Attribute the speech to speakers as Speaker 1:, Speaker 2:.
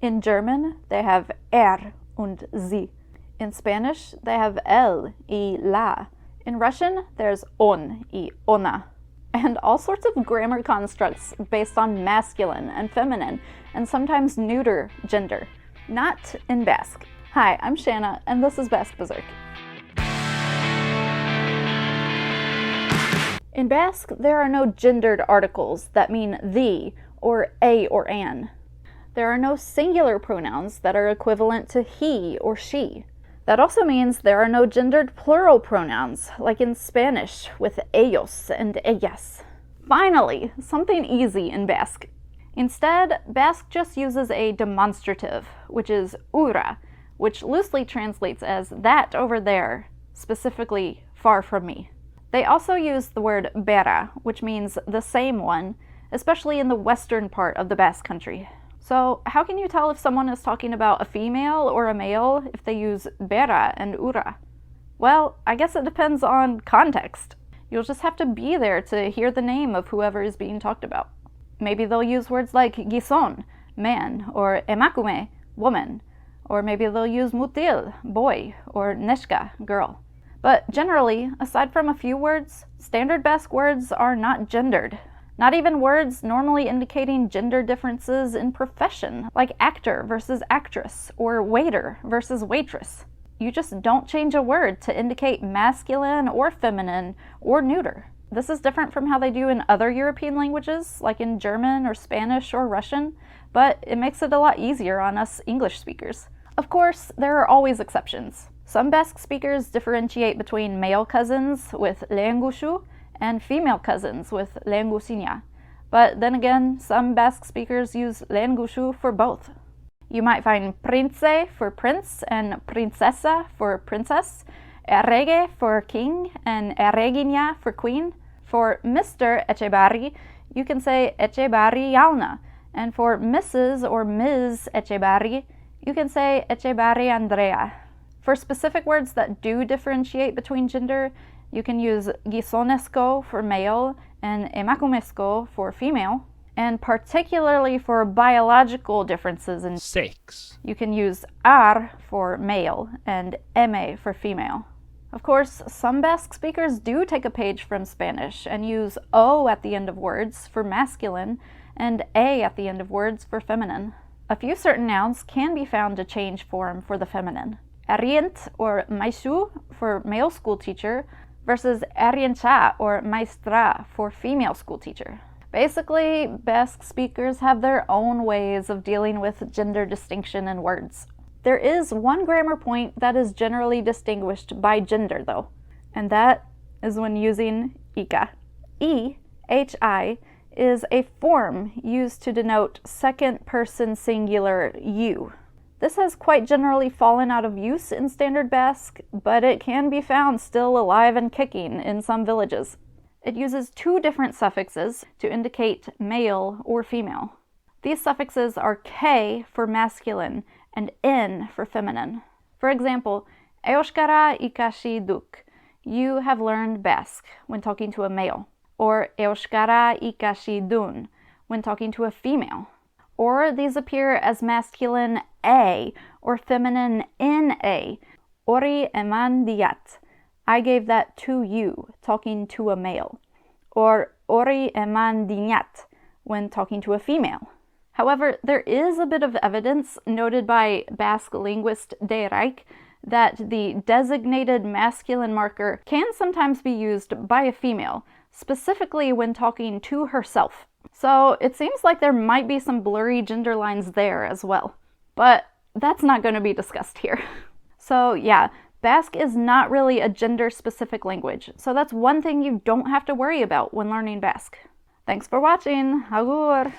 Speaker 1: In German, they have und sie. In Spanish, they have el y la. In Russian, there's on y ona. And all sorts of grammar constructs based on masculine and feminine, and sometimes neuter gender. Not in Basque. Hi, I'm Shanna, and this is Basque Berserk. In Basque, there are no gendered articles that mean the, or a or an. There are no singular pronouns that are equivalent to he or she. That also means there are no gendered plural pronouns, like in Spanish with ellos and ellas. Finally, something easy in Basque. Instead, Basque just uses a demonstrative, which is ura, which loosely translates as that over there, specifically far from me. They also use the word bera, which means the same one, especially in the western part of the Basque Country. So how can you tell if someone is talking about a female or a male if they use bera and ura? Well, I guess it depends on context. You'll just have to be there to hear the name of whoever is being talked about. Maybe they'll use words like gizon, man, or emakume, woman. Or maybe they'll use mutil, boy, or neshka, girl. But generally, aside from a few words, standard Basque words are not gendered. Not even words normally indicating gender differences in profession, like actor versus actress, or waiter versus waitress. You just don't change a word to indicate masculine or feminine or neuter. This is different from how they do in other European languages, like in German or Spanish or Russian, but it makes it a lot easier on us English speakers. Of course, there are always exceptions. Some Basque speakers differentiate between male cousins with lehengushu and female cousins with lehengusiña. But then again, some Basque speakers use lehengushu for both. You might find prince for prince and princesa for princess, errege for king and erregiña for queen. For Mr. Echebarri, you can say Echebarri Jauna, and for Mrs. or Ms. Echebarri, you can say Echebarri Andrea. For specific words that do differentiate between gender, you can use gizonesko for male and emakumesko for female. And particularly for biological differences in
Speaker 2: sex,
Speaker 1: you can use ar for male and eme for female. Of course, some Basque speakers do take a page from Spanish and use o at the end of words for masculine and a at the end of words for feminine. A few certain nouns can be found to change form for the feminine. Errient or maishu for male school teacher versus erriencha or maestra for female school teacher. Basically, Basque speakers have their own ways of dealing with gender distinction in words. There is one grammar point that is generally distinguished by gender, though, and that is when using ika. E-H-I is a form used to denote second-person singular you. This has quite generally fallen out of use in Standard Basque, but it can be found still alive and kicking in some villages. It uses two different suffixes to indicate male or female. These suffixes are k for masculine and n for feminine. For example, euskara ikashi duk, you have learned Basque, when talking to a male. Or euskara ikashi dun, when talking to a female. Or these appear as masculine a or feminine na, ori eman diat, I gave that to you, talking to a male. Or ori eman diñat, when talking to a female. However, there is a bit of evidence noted by Basque linguist De Rijk that the designated masculine marker can sometimes be used by a female, specifically when talking to herself. So it seems like there might be some blurry gender lines there as well. But that's not going to be discussed here. So yeah, Basque is not really a gender-specific language, so that's one thing you don't have to worry about when learning Basque. Thanks for watching! Agur!